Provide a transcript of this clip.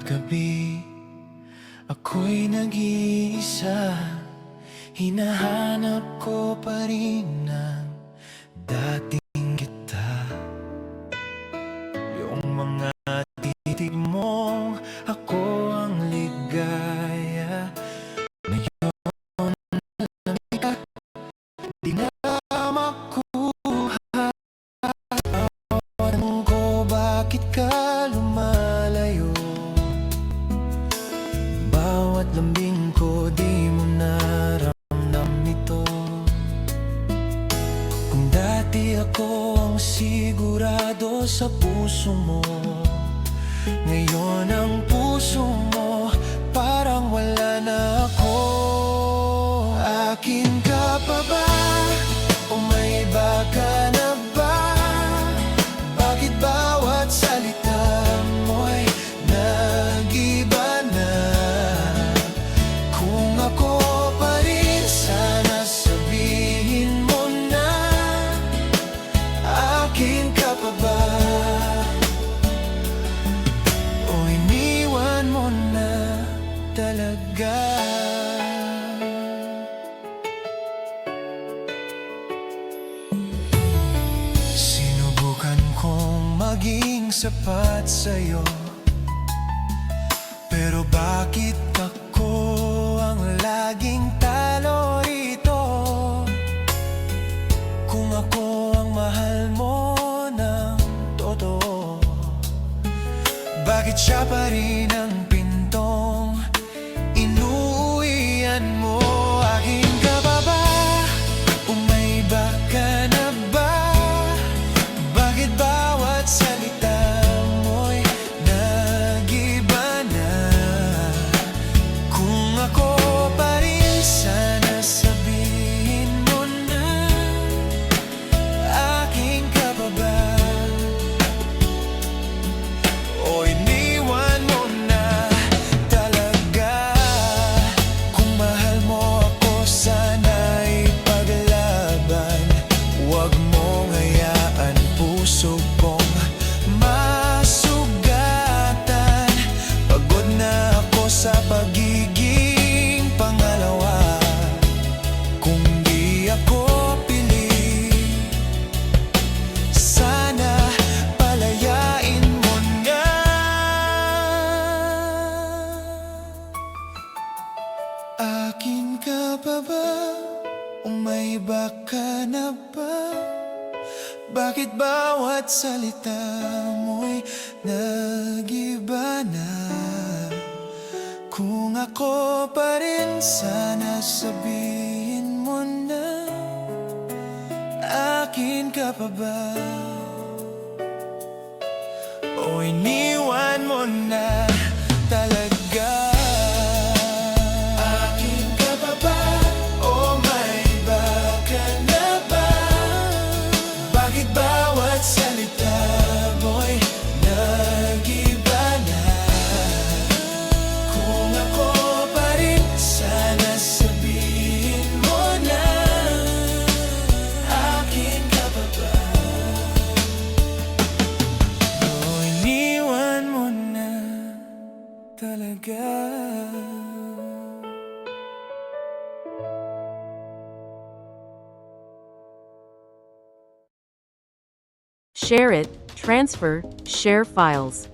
gabi, ako'y nag-iisa. Hinahanap ko pa rin ang dating kita. Yung mga titig mo, ako ang ligaya. Ngayon di na makuha. Tanong ko, bakit ka lumalayo? Bawat lambing ko, di mo naramdam ito. Kung dati ako ang sigurado sa puso mo, ngayon ang puso mo parang wala na ako. Akin ka pa ba? O may iba ka na ba? Bakit bawat salita mo'y nag-iba na? Kung ako pa rin, sana sabihin mo na. Akin ka pa ba? O iniwan mo na talaga? Sinubukan kong maging sapat sa'yo, pero bakit ako ang laging talo rito? Kung ako ang mahal mo ng totoo, bakit siya pa rin ang pintong inuuwian mo? Akin ka pa ba? O may iba ka na ba? Bakit bawat salita mo'y nag-iba na? Kung ako pa rin, sana sabihin mo na. Akin ka pa ba? O iniwan mo na talaga? Kung mahal mo ako, sana ipaglaban. Huwag mong hayaan puso kong masugatan. Pagod na ako sa pagiging pangalawa. Kung di ako pili, sana palayain mo na. Akin ka pa ba? O may iba ka na ba? Bakit bawat salita mo'y nag-iba na? Kung ako pa rin, sana sabihin mo na. Akin ka pa ba? O iniwan mo na talaga? Akin ka pa ba? O may iba ka na ba? Bakit bawat salita mo'y nag-iba na? Kung ako pa rin, sana sabihin mo na. Akin ka pa ba? O iniwan mo na talaga? Share it, transfer, share files.